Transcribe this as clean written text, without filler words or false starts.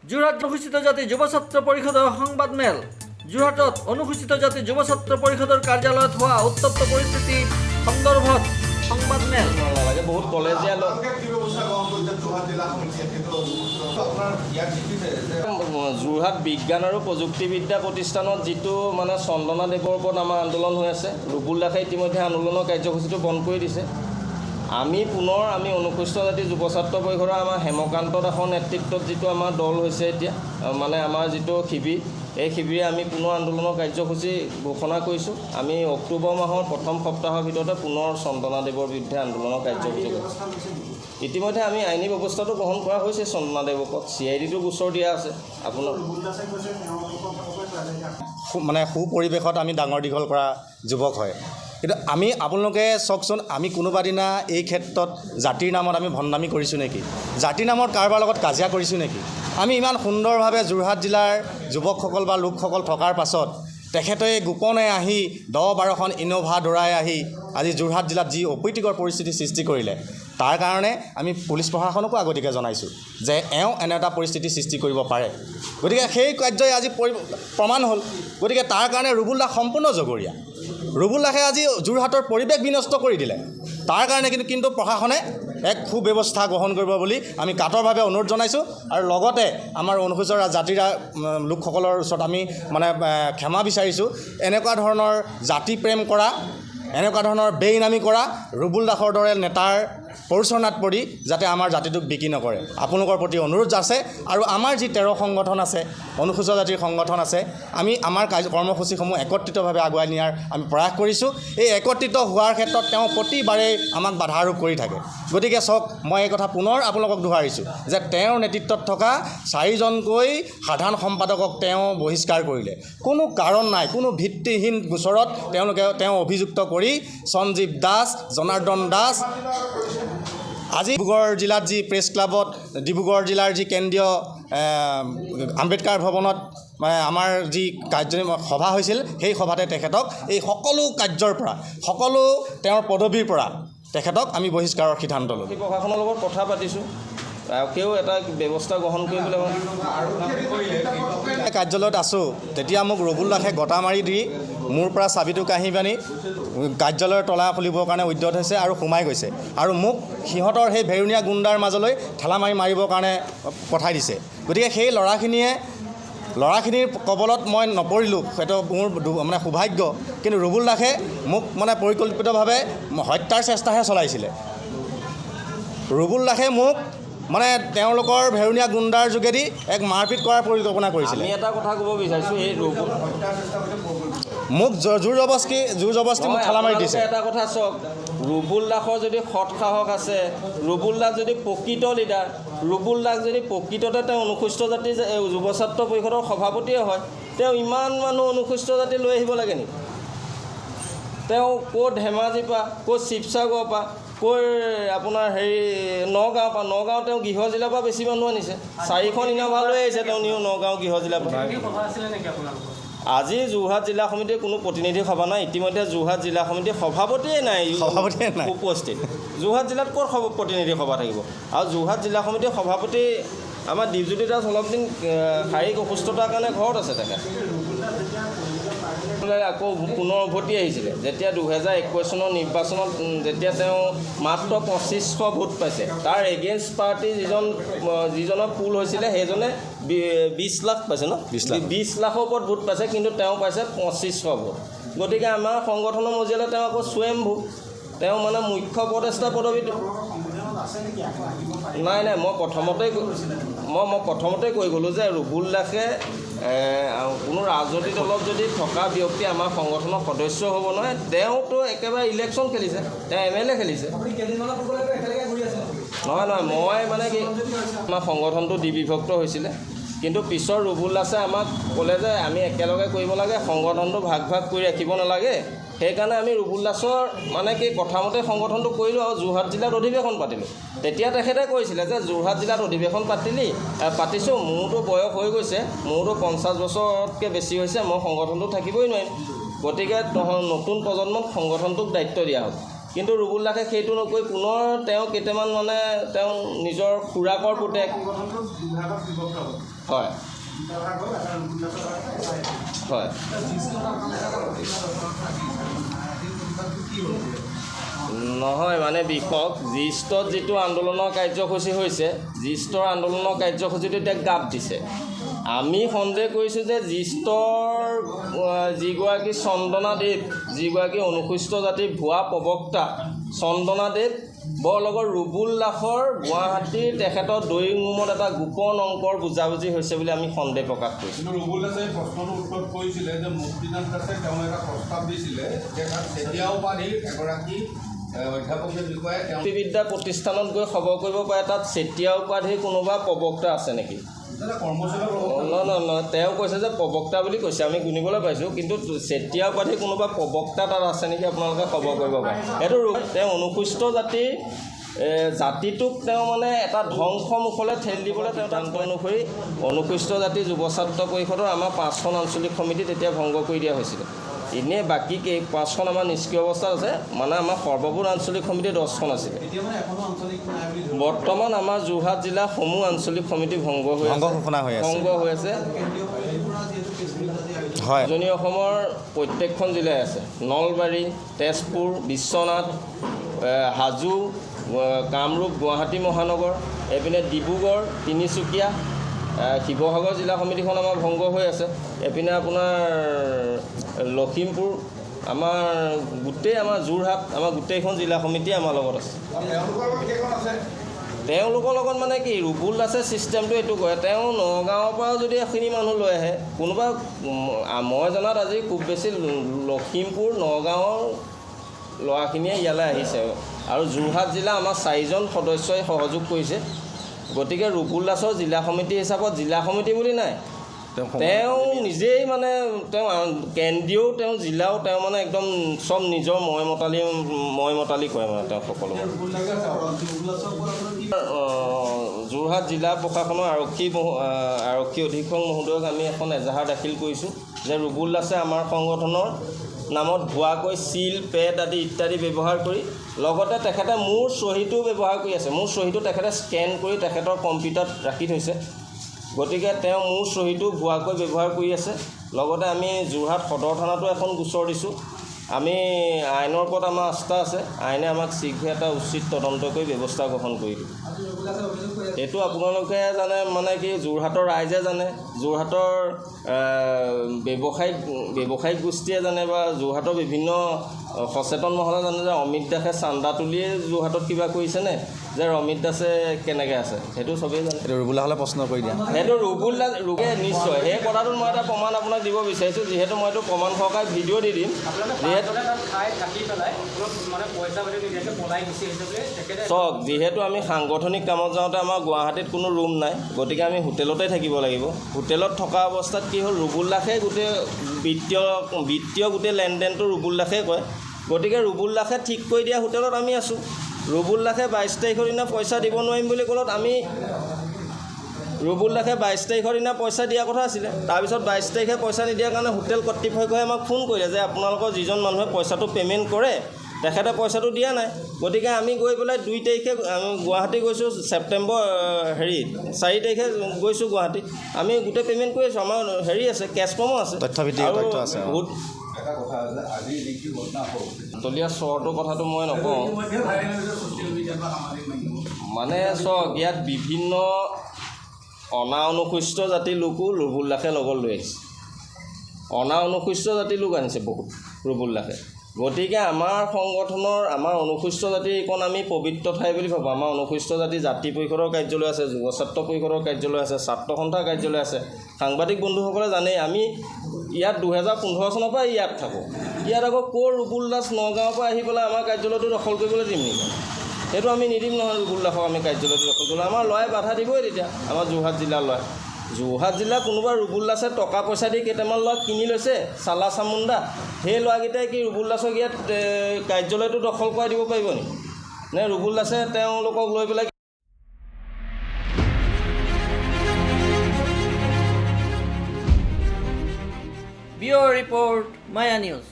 যোৰহাট অনুসূচিত জাতি যুৱ ছাত্ৰ পৰিষদৰ সংবাদমেল। যোৰহাটত অনুসূচিত জাতি যুৱ ছাত্ৰ পৰিষদৰ কাৰ্যালয়ত হোৱা উত্তপ্ত পৰিস্থিতি সন্দৰ্ভত সংবাদমেল। বহুত কলেজীয়া যোৰহাট বিজ্ঞান আৰু প্ৰযুক্তিবিদ্যা প্ৰতিষ্ঠানত যিটো মানে চন্দনাদেৱৰ ওপৰত আমাৰ আন্দোলন হৈ আছে, ৰুবুল দাসে ইতিমধ্যে আন্দোলনৰ কাৰ্যসূচীটো বন্ধ কৰি দিছে। আমি অনুসূচিত জাতি যুৱ ছাত্ৰ পৰিষদৰ আমাৰ হেমকান্ত দাসৰ নেতৃত্বত যিটো আমাৰ দল হৈছে এতিয়া মানে আমাৰ যিটো শিবিৰ, এই শিবিৰে আমি পুনৰ আন্দোলনৰ কাৰ্যসূচী ঘোষণা কৰিছোঁ। আমি অক্টোবৰ মাহৰ প্ৰথম সপ্তাহৰ ভিতৰতে পুনৰ চন্দনাদেৱৰ বিৰুদ্ধে আন্দোলনৰ কাৰ্যসূচী কৰিছোঁ। ইতিমধ্যে আমি আইনী ব্যৱস্থাটো গ্ৰহণ কৰা হৈছে। চন্দনাদেৱৰ ওপৰত CID-টো গোচৰ দিয়া আছে। আপোনাৰ মানে সুপৰিৱেশত আমি ডাঙৰ দীঘল কৰা যুৱক হয়, কিন্তু আমি আপোনালোকে চাওকচোন, আমি কোনোবা দিনা এই ক্ষেত্ৰত জাতিৰ নামত আমি ভণ্ডামি কৰিছোঁ নেকি? জাতিৰ নামত কাৰোবাৰ লগত কাজিয়া কৰিছোঁ নেকি? আমি ইমান সুন্দৰভাৱে যোৰহাট জিলাৰ যুৱকসকল বা লোকসকল থকাৰ পাছত তেখেতে গোপনে আহি 10-12খন ইন'ভা দৌৰাই আহি আজি যোৰহাট জিলাত যি অপ্ৰীতিকৰ পৰিস্থিতি সৃষ্টি কৰিলে, তাৰ কাৰণে আমি পুলিচ প্ৰশাসনকো আগতীয়াকৈ জনাইছোঁ যে এওঁ এনে এটা পৰিস্থিতি সৃষ্টি কৰিব পাৰে। গতিকে সেই কাৰ্যই আজি প্ৰমাণ হ'ল। গতিকে তাৰ কাৰণে ৰুবুল দাস সম্পূৰ্ণ জগৰীয়া। ৰুবুল দাসে আজি যোৰহাটৰ পৰিৱেশ বিনষ্ট কৰি দিলে। তাৰ কাৰণে কিন্তু প্ৰশাসনে এক সুব্যৱস্থা গ্ৰহণ কৰিব বুলি আমি কাতৰভাৱে অনুৰোধ জনাইছোঁ। আৰু লগতে আমাৰ অনুসূচিত জাতিৰ লোকসকলৰ ওচৰত আমি মানে ক্ষমা বিচাৰিছোঁ। এনেকুৱা ধৰণৰ জাতি প্ৰেম কৰা, এনেকুৱা ধৰণৰ বেইনামি কৰা ৰুবুল দাসৰ দৰে নেতাৰ প্ৰৰোচনাত পৰি যাতে আমাৰ জাতিটোক বিক্ৰী নকৰে, আপোনালোকৰ প্ৰতি অনুৰোধ আছে। আৰু আমাৰ যি 13 সংগঠন আছে, অনুসূচিত জাতিৰ সংগঠন আছে, আমি আমাৰ কৰ্মসূচীসমূহ একত্ৰিতভাৱে আগুৱাই নিয়াৰ আমি প্ৰয়াস কৰিছোঁ। এই একত্ৰিত হোৱাৰ ক্ষেত্ৰত তেওঁ প্ৰতিবাৰেই আমাক বাধা আৰোপ কৰি থাকে। গতিকে চাওক, মই এই কথা পুনৰ আপোনালোকক দোহাৰিছোঁ যে তেওঁৰ নেতৃত্বত থকা 4জনকৈ সাধাৰণ সম্পাদকক তেওঁ বহিষ্কাৰ কৰিলে। কোনো কাৰণ নাই, কোনো ভিত্তিহীন গোচৰত তেওঁ অভিযুক্ত কৰি সঞ্জীৱ দাস, জনাৰ্দন দাস, আজি ডিব্ৰুগড় জিলাত যি প্ৰেছ ক্লাবত, ডিব্ৰুগড় জিলাৰ যি কেন্দ্ৰীয় আম্বেদকাৰ ভৱনত আমাৰ যি সভা হৈছিল, সেই সভাতে তেখেতক এই সকলো কাৰ্যৰ পৰা, সকলো তেওঁৰ পদবীৰ পৰা তেখেতক আমি বহিষ্কাৰৰ সিদ্ধান্ত ল'লোঁ। প্ৰশাসনৰ লগত কথা পাতিছোঁ, তেওঁও এটা ব্যৱস্থা গ্ৰহণ কৰিবলৈ কাৰ্যালয়ত আছোঁ, তেতিয়া মোক ৰুবুল দাসে গটা মাৰি দি মোৰ পৰা চাবিটো কাঢ়ি পানি কাৰ্যালয়ৰ তলা খুলিবৰ কাৰণে উদ্যত হৈছে আৰু সোমাই গৈছে। আৰু মোক সিহঁতৰ সেই ভেৰুণীয়া গুণ্ডাৰ মাজলৈ ঠেলা মাৰিবৰ কাৰণে পঠাই দিছে। গতিকে সেই ল'ৰাখিনিৰ কবলত মই নপৰিলোঁ, সেইটো মোৰ মানে সৌভাগ্য। কিন্তু ৰুবুল দাসে মোক মানে পৰিকল্পিতভাৱে হত্যাৰ চেষ্টাহে চলাইছিলে। ৰুবুল দাসে মোক মানে তেওঁলোকৰ ভেৰুণীয়া গুণ্ডাৰ যোগেদি এক মাৰপিট কৰাৰ পৰিকল্পনা কৰিছিলে। আমি এটা কথা ক'ব বিচাৰিছোঁ, এই মোক জোৰ জবস্তি মোক ঠেলা মাৰি দিছে। এটা কথা চাওক, ৰুবুল দাসৰ যদি সৎ সাহস আছে, ৰুবুল দাস যদি প্ৰকৃত লিডাৰ, ৰুবুল দাস যদি প্ৰকৃততে তেওঁ অনুসূচিত জাতি যুৱ ছাত্ৰ পৰিষদৰ সভাপতিয়ে হয়, তেওঁ ইমান মানুহ অনুসূচিত জাতি লৈ আহিব লাগে নেকি? তেওঁ ক'ত ধেমাজিৰ পৰা, ক'ত শিৱসাগৰৰ পৰা, ক'ৰ আপোনাৰ নগাঁও তেওঁ গৃহ জিলাৰ পৰা বেছি মানুহ আনিছে। 4খন ইন'ভা লৈ আহিছে তেওঁ নগাঁও গৃহ জিলাৰ পৰা। আজি যোৰহাট জিলা সমিতিৰ কোনো প্ৰতিনিধি সভা নাই। ইতিমধ্যে যোৰহাট জিলা সমিতিৰ সভাপতিয়ে নাই উপস্থিত। যোৰহাট জিলাত ক'ত প্ৰতিনিধি সভা থাকিব? আৰু যোৰহাট জিলা সমিতিৰ সভাপতি আমাৰ দীপজ্যোতি দাস অলপ দিন শাৰীৰিক অসুস্থতাৰ কাৰণে ঘৰত আছে। তেখেত আকৌ পুনৰ উভতি আহিছিলে যেতিয়া 2021 চনৰ নিৰ্বাচনত, যেতিয়া তেওঁ মাত্ৰ 2500 ভোট পাইছে। তাৰ এগেইনষ্ট পাৰ্টি যিজনৰ পুল হৈছিলে সেইজনে 20 লাখ পাইছে ন, 20 লাখৰ ওপৰত ভোট পাইছে, কিন্তু তেওঁ পাইছে 2500 ভোট। গতিকে আমাৰ সংগঠনৰ মজিয়ালে তেওঁ আকৌ স্বয়ম্ভূ, তেওঁ মানে মুখ্য উপদেষ্টা পদবীটো নাই। মই প্ৰথমতে কৈ গ'লোঁ যে ৰুবুল দাসে কোনো ৰাজনৈতিক দলত যদি থকা ব্যক্তি আমাৰ সংগঠনৰ সদস্য হ'ব নহয়। তেওঁতো একেবাৰে ইলেকশ্যন খেলিছে, তেওঁ MLA খেলিছে। নহয়, মই মানে কি, আমাৰ সংগঠনটো দ্বিবিভক্ত হৈছিলে, কিন্তু পিছৰ ৰুবুল দাসে আমাক ক'লে যে আমি একেলগে কৰিব লাগে, সংগঠনটো ভাগ কৰি ৰাখিব নালাগে। সেইকাৰণে আমি ৰুবুল দাসৰ মানে কি কথামতে সংগঠনটো কৰিলোঁ আৰু যোৰহাট জিলাত অধিৱেশন পাতিলোঁ। তেতিয়া তেখেতে কৈছিলে যে যোৰহাট জিলাত অধিৱেশন পাতিছোঁ, মোৰতো বয়স হৈ গৈছে, মোৰতো 50 বছৰতকৈ বেছি হৈছে, মই সংগঠনটো থাকিবই নোৱাৰিম। গতিকে নতুন প্ৰজন্মক সংগঠনটোক দায়িত্ব দিয়া হ'ল। কিন্তু ৰুবুল দাসে সেইটো নকৈ পুনৰ তেওঁ কেইটামান মানে তেওঁ নিজৰ খুৰাকৰ পুতেক হয় হয় নহয় মানে বিষক জিষ্টত যিটো আন্দোলনৰ কাৰ্যসূচী হৈছে জিষ্টৰ আন্দোলনৰ কাৰ্যসূচীটো এতিয়া গাপ দিছে আমি সন্দেহ কৰিছোঁ যে জিষ্টৰ যিগৰাকী চন্দনাদেৱ যিগৰাকী অনুসূচিত জাতিৰ ভুৱা প্ৰবক্তা চন্দনাদেৱ বৰ লগত ৰুবুল দাসৰ গুৱাহাটীৰ তেখেতৰ ড্ৰয়িং ৰুমত এটা গোপন অংকৰ বুজাবুজি হৈছে বুলি আমি সন্দেহ প্ৰকাশ কৰিছোঁ। কিন্তু ৰুবুল দাসে প্ৰশ্নটো উত্তৰ কৰিছিলে যে মুক্তিনাথ দাসে তেওঁ এটা প্ৰস্তাৱ দিছিলে যে তাত চেতিয়া উপাধিৰ এগৰাকী অধ্যাপকৰ বিষয়ে তেওঁ বিদ্যা প্ৰতিষ্ঠানত গৈ খবৰ কৰিব পাৰে তাত চেতিয়া উপাধিৰ কোনোবা প্ৰবক্তা আছে নেকি? নহয় তেওঁ কৈছে যে প্ৰবক্তা বুলি কৈছে আমি শুনিবলৈ পাইছোঁ কিন্তু চেতিয়া উপাধিৰ কোনোবা প্ৰবক্তা তাত আছে নেকি আপোনালোকে খবৰ কৰিব পাৰে এইটো তেওঁ অনুসূচিত জাতিৰ জাতিটোক তেওঁ মানে এটা ধ্বংসমুখলৈ ঠেলি দিবলৈ তেওঁ সিদ্ধান্ত অনুসৰি অনুসূচিত জাতি যুৱ ছাত্ৰ পৰিষদৰ আমাৰ 5খন আঞ্চলিক সমিতি তেতিয়া ভংগ কৰি দিয়া হৈছিলে এনেই বাকী 5খন আমাৰ নিষ্ক্ৰিয় অৱস্থাত আছে মানে আমাৰ সৰ্বমুঠ আঞ্চলিক সমিতি 10খন আছিলে বৰ্তমান আমাৰ যোৰহাট জিলাৰ সমূহ আঞ্চলিক সমিতি ভংগ হৈ আছে উজনি অসমৰ প্ৰত্যেকখন জিলাই আছে নলবাৰী তেজপুৰ বিশ্বনাথ হাজো কামৰূপ গুৱাহাটী মহানগৰ এইপিনে ডিব্ৰুগড় তিনিচুকীয়া শিৱসাগৰ জিলা সমিতিখন আমাৰ ভংগ হৈ আছে এইপিনে আপোনাৰ লখিমপুৰ আমাৰ গোটেই আমাৰ যোৰহাট আমাৰ গোটেইখন জিলা সমিতি আমাৰ লগত আছে তেওঁলোকৰ লগত মানে কি ৰুবুল দাসে ছিষ্টেমটো এইটো কৰে তেওঁ নগাঁৱৰ পৰাও যদি এখিনি মানুহ লৈ আহে কোনোবা মই জনাত আজি খুব বেছি লখিমপুৰ নগাঁৱৰ ল'ৰাখিনিয়ে ইয়ালৈ আহিছে আৰু যোৰহাট জিলা আমাৰ 4জন সদস্যই সহযোগ কৰিছে গতিকে ৰুবুল দাসৰ জিলা সমিতি হিচাপত জিলা সমিতি বুলি নাই তেওঁ নিজেই মানে তেওঁ কেন্দ্ৰীয়ও তেওঁ জিলাও তেওঁ মানে একদম চব নিজৰ ময়মতালি কৰে মানে তেওঁ সকলো যোৰহাট জিলা প্ৰশাসনৰ আৰক্ষী অধীক্ষক মহোদয়ক আমি এখন এজাহাৰ দাখিল কৰিছোঁ যে ৰুবুল দাসে আমাৰ সংগঠনৰ নামত ভুৱাকৈ চিল পেড আদি ইত্যাদি ব্যৱহাৰ কৰি লগতে তেখেতে মোৰ চহীটো ব্যৱহাৰ কৰি আছে মোৰ চহীটো তেখেতে স্কেন কৰি তেখেতৰ কম্পিউটাৰত ৰাখি থৈছে গতিকে তেওঁ মোৰ চহীটো ভুৱাকৈ ব্যৱহাৰ কৰি আছে লগতে আমি যোৰহাট সদৰ থানাতো এখন গোচৰ দিছোঁ আমি আইনৰ ওপৰত আমাৰ আস্থা আছে আইনে আমাক শীঘ্ৰে এটা উচিত তদন্ত কৰি ব্যৱস্থা গ্ৰহণ কৰি দিব এইটো আপোনালোকে জানে মানে কি যোৰহাটৰ ৰাইজে জানে যোৰহাটৰ ব্যৱসায়িক গোষ্ঠীয়ে জানে বা যোৰহাটৰ বিভিন্ন সচেতন মহলে জানে যে অমিত দাসে চান্দা তুলিয়ে যোৰহাটত কিবা কৰিছেনে যে অমিত দাসে কেনেকৈ আছে সেইটো চবেই জানে ৰুবুল দাসলৈ প্ৰশ্ন কৰি দিয়া সেইটো ৰুবুল দাস নিশ্চয় সেই কথাটোত মই এটা প্ৰমাণ আপোনাক দিব বিচাৰিছোঁ যিহেতু মই এইটো প্ৰমাণ সহকাৰে ভিডিঅ' দি দিম চাওক যিহেতু আমি সাংগঠনিক কামত যাওঁতে আমাৰ গুৱাহাটীত কোনো ৰুম নাই গতিকে আমি হোটেলতে থাকিব লাগিব হোটেলত থকা অৱস্থাত কি হ'ল ৰুবুল দাসে গোটেই বিত্তীয় গোটেই লেনদেনটো ৰুবুল দাসে কৰে গতিকে ৰুবুল দাসে ঠিক কৰি দিয়া হোটেলত আমি আছোঁ ৰুবুল দাসে 22 তাৰিখৰ দিনা পইচা দিব নোৱাৰিম বুলি ক'লত আমি ৰুবুল দাসে 22 তাৰিখৰ দিনা পইচা দিয়া কথা আছিলে তাৰপিছত 22 তাৰিখে পইচা নিদিয়াৰ কাৰণে হোটেল কৰ্তৃপক্ষই আমাক ফোন কৰিলে যে আপোনালোকৰ যিজন মানুহে পইচাটো পে'মেণ্ট কৰে তেখেতে পইচাটো দিয়া নাই গতিকে আমি গৈ পেলাই 2 তাৰিখে আমি গুৱাহাটী গৈছোঁ ছেপ্টেম্বৰ 4 তাৰিখে গৈছোঁ গুৱাহাটী আমি গোটেই পে'মেণ্ট কৰি আছোঁ আমাৰ আছে কেছ মেমো আছে এটা কথা আছে আজি যিটো ঘটনা হ'ল তলীয়া চৰটোৰ কথাটো মই নকওঁ মানে চাওক ইয়াত বিভিন্ন অনা অনুসূচিত জাতিৰ লোকো ৰুবুল দাসে লগত লৈ আহিছে অনা অনুসূচিত জাতিৰ লোক আনিছে বহুত ৰুবুল দাসে গতিকে আমাৰ সংগঠনৰ আমাৰ অনুসূচিত জাতিৰ এইকণ আমি পবিত্ৰ ঠাই বুলি ভাবোঁ আমাৰ অনুসূচিত জাতি পৰিষদৰ কাৰ্যালয় আছে যুৱ ছাত্ৰ পৰিষদৰ কাৰ্যালয় আছে ছাত্ৰ সন্থাৰ কাৰ্যালয় আছে সাংবাদিক বন্ধুসকলে জানেই আমি ইয়াত 2015 চনৰ পৰা ইয়াত থাকোঁ ইয়াত আকৌ ক'ৰ ৰুবুল দাস নগাঁৱৰ পৰা আহি পেলাই আমাৰ কাৰ্যালয়টো দখল কৰিবলৈ দিম নেকি সেইটো আমি নিদিম নহয় ৰুবুল দাসক আমি কাৰ্যালয়টো দখল কৰিবলৈ আমাৰ ল'ৰাই বাধা দিবই তেতিয়া আমাৰ যোৰহাট জিলাৰ ল'ৰাই যোৰহাট জিলা কোনোবা ৰুবুল দাসে টকা পইচা দি কেইটামান ল'ৰা কিনি লৈছে চালা চামুণ্ডা সেই ল'ৰাকেইটাই কি ৰুবুল দাসক ইয়াত কাৰ্যালয়টো দখল কৰাই দিব পাৰিব নেকি নে ৰুবুল দাসে তেওঁলোকক লৈ পেলাই ব্যুৰ ৰিপৰ্ট মায়া নিউজ